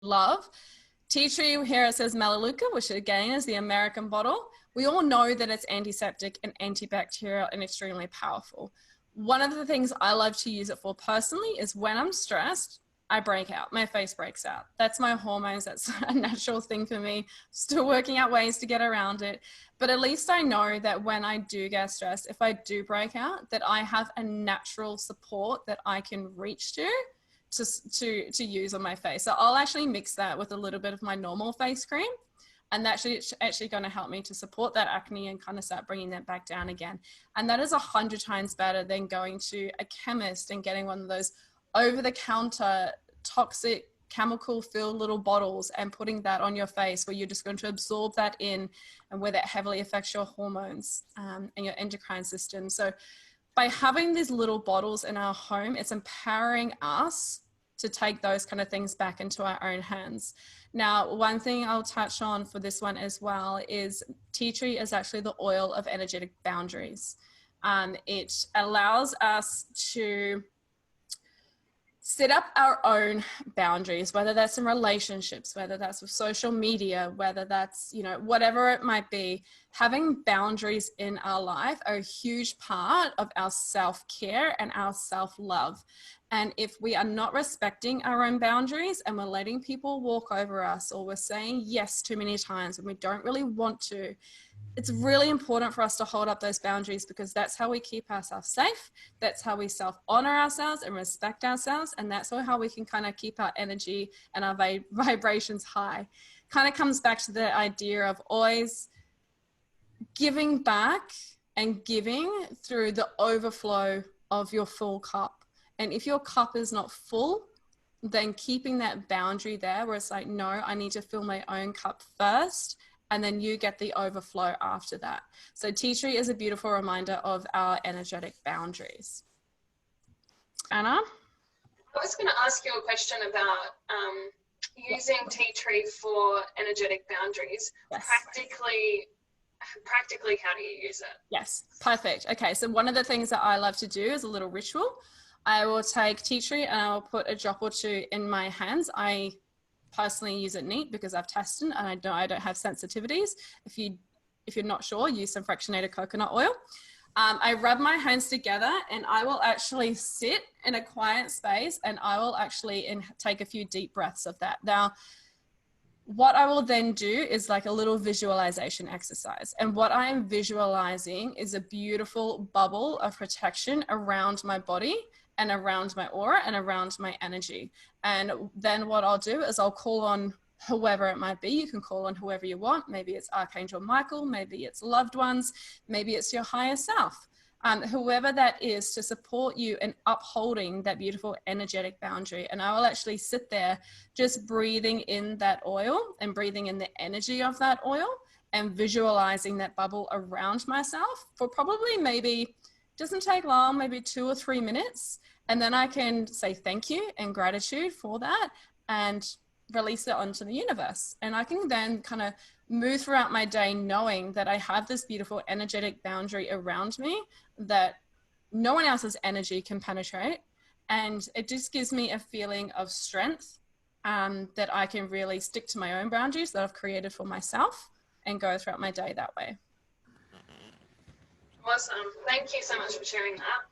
love. Tea tree, here it says Melaleuca, which again is the American bottle. We all know that it's antiseptic and antibacterial and extremely powerful. One of the things I love to use it for personally is when I'm stressed, I break out, my face breaks out. That's my hormones, that's a natural thing for me. Still working out ways to get around it. But at least I know that when I do get stressed, if I do break out, that I have a natural support that I can reach to use on my face. So I'll actually mix that with a little bit of my normal face cream. And that's actually going to help me to support that acne and kind of start bringing that back down again. And that is 100 times better than going to a chemist and getting one of those over-the-counter toxic chemical-filled little bottles and putting that on your face, where you're just going to absorb that in, and where that heavily affects your hormones and your endocrine system. So by having these little bottles in our home, it's empowering us to take those kind of things back into our own hands. Now, one thing I'll touch on for this one as well is tea tree is actually the oil of energetic boundaries. It allows us to set up our own boundaries, whether that's in relationships, whether that's with social media, whether that's, you know, whatever it might be. Having boundaries in our life are a huge part of our self-care and our self-love. And if we are not respecting our own boundaries and we're letting people walk over us, or we're saying yes too many times when we don't really want to, it's really important for us to hold up those boundaries, because that's how we keep ourselves safe. That's how we self-honor ourselves and respect ourselves. And that's how we can kind of keep our energy and our vibrations high. Kind of comes back to the idea of always giving back and giving through the overflow of your full cup. And if your cup is not full, then keeping that boundary there where it's like, no, I need to fill my own cup first, and then you get the overflow after that. So tea tree is a beautiful reminder of our energetic boundaries. Anna? I was going to ask you a question about using tea tree for energetic boundaries. Yes. Practically, how do you use it? Yes, perfect. Okay, so one of the things that I love to do is a little ritual. I will take tea tree and I will put a drop or two in my hands. I personally use it neat because I've tested and I know I don't have sensitivities. If you're not sure, use some fractionated coconut oil. I rub my hands together and I will actually sit in a quiet space and I will actually take a few deep breaths of that. Now, what I will then do is like a little visualization exercise. And what I am visualizing is a beautiful bubble of protection around my body and around my aura and around my energy. And then what I'll do is I'll call on whoever it might be. You can call on whoever you want. Maybe it's Archangel Michael, maybe it's loved ones, maybe it's your higher self. Whoever that is, to support you in upholding that beautiful energetic boundary. And I will actually sit there just breathing in that oil and breathing in the energy of that oil and visualizing that bubble around myself for probably maybe, doesn't take long, maybe 2 or 3 minutes. And then I can say thank you and gratitude for that and release it onto the universe. And I can then kind of move throughout my day knowing that I have this beautiful energetic boundary around me that no one else's energy can penetrate. And it just gives me a feeling of strength that I can really stick to my own boundaries that I've created for myself and go throughout my day that way. Awesome. Thank you so much for sharing that.